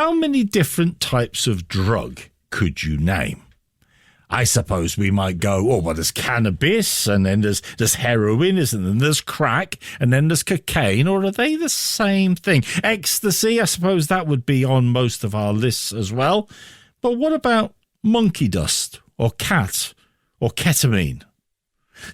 how many different types of drug could you name? I suppose we might go, oh, well, there's cannabis, and then there's heroin, and then there's crack, and then there's cocaine, or are they the same thing? Ecstasy, I suppose that would be on most of our lists as well. But what about monkey dust, or cat, or ketamine?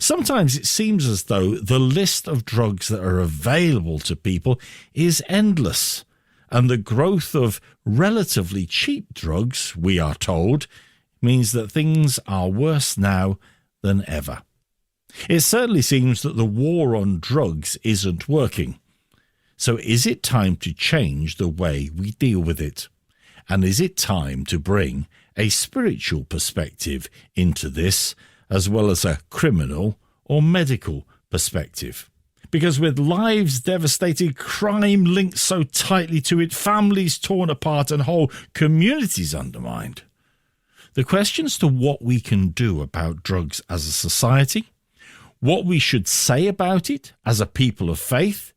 Sometimes it seems as though the list of drugs that are available to people is endless, and the growth of relatively cheap drugs, we are told, means that things are worse now than ever. It certainly seems that the war on drugs isn't working. So is it time to change the way we deal with it? And is it time to bring a spiritual perspective into this, as well as a criminal or medical perspective? Because with lives devastated, crime linked so tightly to it, families torn apart and whole communities undermined, the questions to what we can do about drugs as a society, what we should say about it as a people of faith,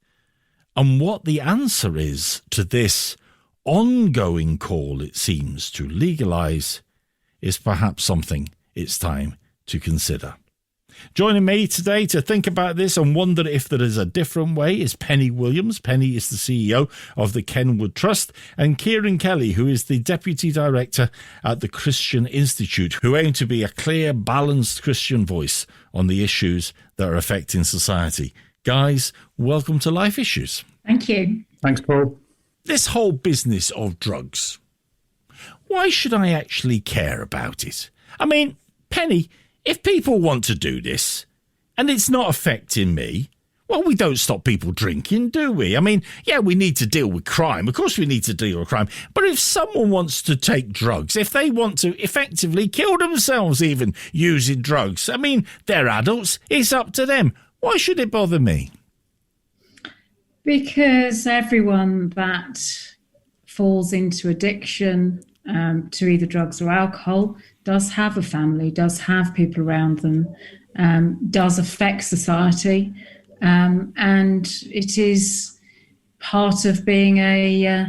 and what the answer is to this ongoing call, it seems, to legalise, is perhaps something it's time to consider. Joining me today to think about this and wonder if there is a different way is Penny Williams. Penny is the CEO of the Kenwood Trust, and Ciarán Kelly, who is the Deputy Director at the Christian Institute, who aim to be a clear, balanced Christian voice on the issues that are affecting society. Guys, welcome to Life Issues. Thank you. Thanks, Paul. This whole business of drugs, why should I actually care about it? I mean, Penny, if people want to do this and it's not affecting me, well, we don't stop people drinking, do we? I mean, yeah, we need to deal with crime. Of course we need to deal with crime. But if someone wants to take drugs, if they want to effectively kill themselves even using drugs, I mean, they're adults. It's up to them. Why should it bother me? Because everyone that falls into addiction to either drugs or alcohol does have a family, does have people around them, does affect society, and it is part of being a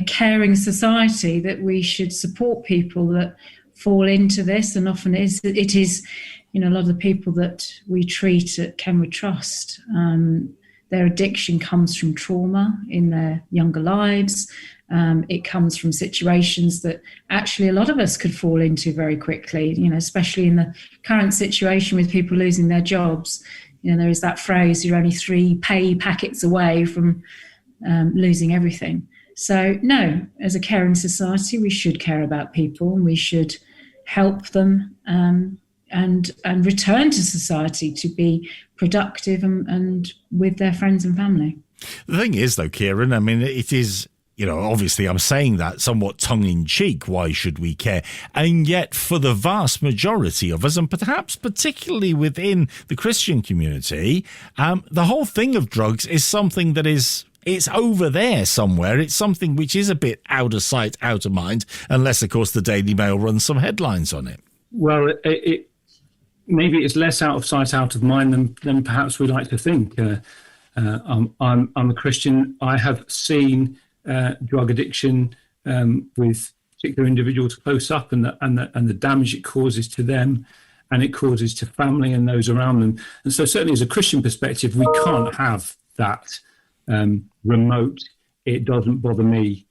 caring society that we should support people that fall into this. And often it is, you know, a lot of the people that we treat at Kenwood Trust, their addiction comes from trauma in their younger lives. It comes from situations that actually a lot of us could fall into very quickly, you know, especially in the current situation with people losing their jobs. You know, there is that phrase, you're only 3 pay packets away from losing everything. So no, as a caring society, we should care about people and we should help them and return to society to be productive and with their friends and family. The thing is, though, Ciarán, I mean, it is, you know, obviously I'm saying that somewhat tongue-in-cheek, why should we care? And yet for the vast majority of us, and perhaps particularly within the Christian community, the whole thing of drugs is something that it's over there somewhere. It's something which is a bit out of sight, out of mind, unless, of course, the Daily Mail runs some headlines on it. Well, it maybe it's less out of sight, out of mind than perhaps we like to think. I'm a Christian. I have seen drug addiction with particular individuals close up, and the damage it causes to them, and it causes to family and those around them. And so, certainly, as a Christian perspective, we can't have that remote, it doesn't bother me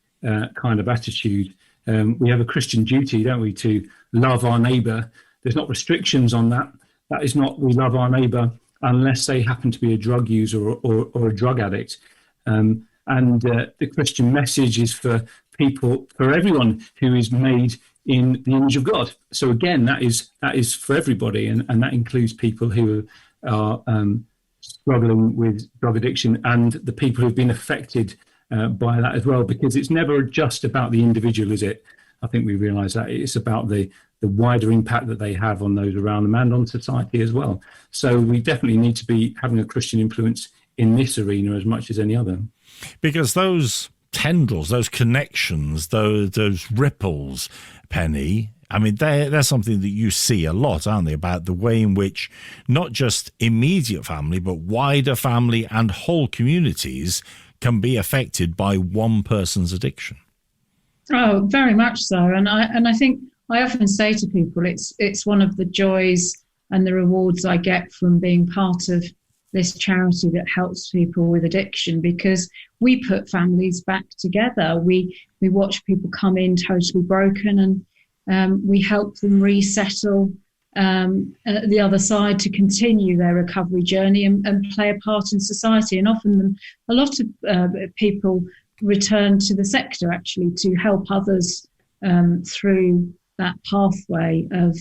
kind of attitude. We have a Christian duty, don't we, to love our neighbour. There's not restrictions on that. That is not, we love our neighbour unless they happen to be a drug user or a drug addict. And the Christian message is for people, for everyone who is made in the image of God. So again, that is for everybody, and that includes people who are struggling with drug addiction and the people who've been affected by that as well, because it's never just about the individual, is it? I think we realise that it's about the wider impact that they have on those around them and on society as well. So we definitely need to be having a Christian influence in this arena as much as any other. Because those tendrils, those connections, those ripples, Penny, I mean, they're something that you see a lot, aren't they, about the way in which not just immediate family, but wider family and whole communities can be affected by one person's addiction. Oh, very much so. And I think I often say to people, it's one of the joys and the rewards I get from being part of this charity that helps people with addiction, because we put families back together. We watch people come in totally broken, and we help them resettle at the other side to continue their recovery journey and play a part in society. And often a lot of people return to the sector actually to help others through that pathway of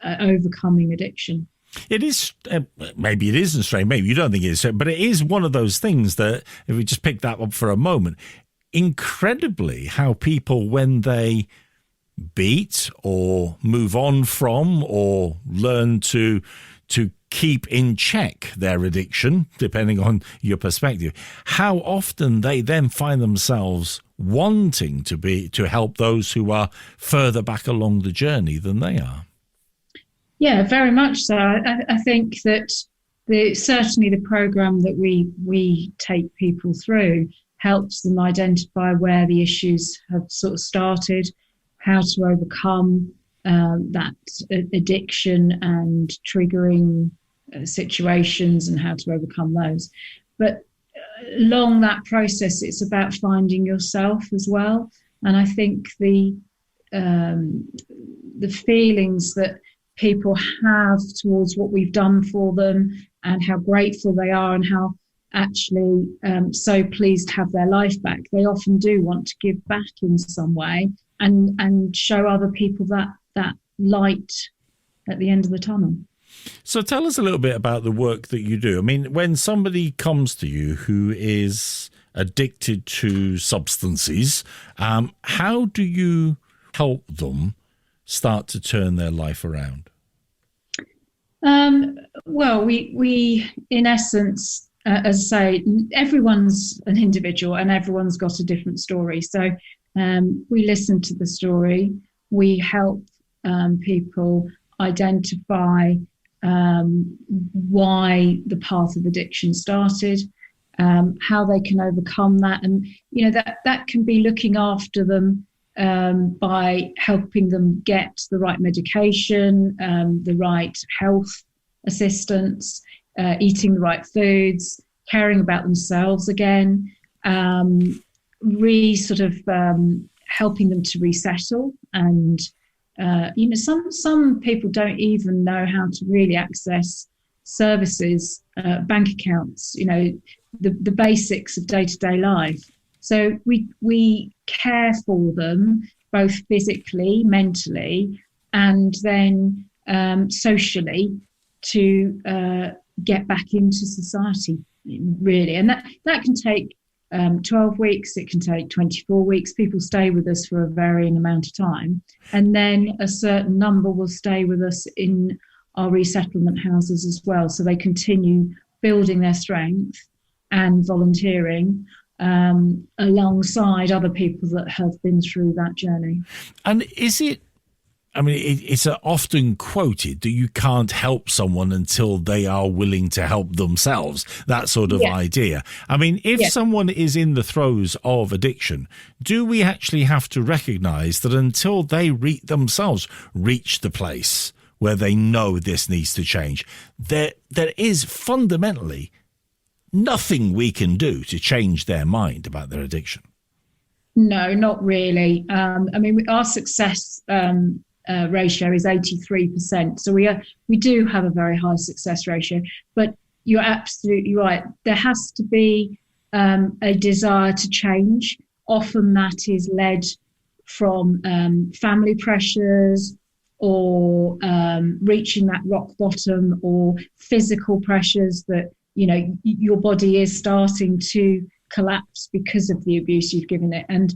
overcoming addiction. It is, maybe it isn't strange, maybe you don't think it is, but it is one of those things that, if we just pick that up for a moment, incredibly how people, when they beat or move on from or learn to keep in check their addiction, depending on your perspective, how often they then find themselves wanting to help those who are further back along the journey than they are. Yeah, very much so. I think that certainly the program that we take people through helps them identify where the issues have sort of started, how to overcome that addiction and triggering situations and how to overcome those. But along that process, it's about finding yourself as well. And I think the feelings that people have towards what we've done for them and how grateful they are and how actually so pleased to have their life back, they often do want to give back in some way and show other people that light at the end of the tunnel. So tell us a little bit about the work that you do. I mean, when somebody comes to you who is addicted to substances, how do you help them start to turn their life around? Well, we in essence, as I say, everyone's an individual and everyone's got a different story. So we listen to the story. We help people identify why the path of addiction started, how they can overcome that. And, you know, that can be looking after them by helping them get the right medication, the right health assistance, eating the right foods, caring about themselves again, helping them to resettle. And some people don't even know how to really access services, bank accounts, the basics of day-to-day life. So we care for them both physically, mentally, and then socially to get back into society, really. And that can take 12 weeks, it can take 24 weeks. People stay with us for a varying amount of time. And then a certain number will stay with us in our resettlement houses as well. So they continue building their strength and volunteering alongside other people that have been through that journey. And it's often quoted that you can't help someone until they are willing to help themselves, that sort of idea. I mean, if someone is in the throes of addiction, do we actually have to recognise that until they themselves reach the place where they know this needs to change, there is fundamentally nothing we can do to change their mind about their addiction? No, not really. Our success ratio is 83%. So we do have a very high success ratio. But you're absolutely right. There has to be a desire to change. Often that is led from family pressures or reaching that rock bottom, or physical pressures that, your body is starting to collapse because of the abuse you've given it. And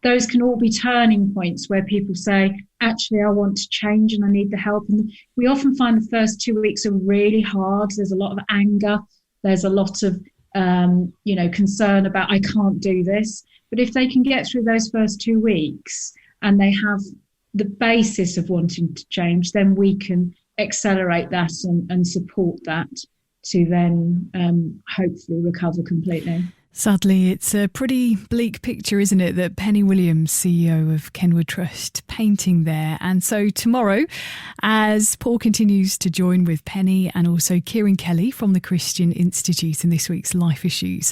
those can all be turning points where people say, actually, I want to change and I need the help. And we often find the first 2 weeks are really hard. There's a lot of anger. There's a lot of, concern about, I can't do this. But if they can get through those first 2 weeks and they have the basis of wanting to change, then we can accelerate that and support that to then hopefully recover completely. Sadly, it's a pretty bleak picture, isn't it, that Penny Williams, CEO of Kenwood Trust, painting there. And so tomorrow, as Paul continues to join with Penny and also Ciarán Kelly from the Christian Institute in this week's Life Issues,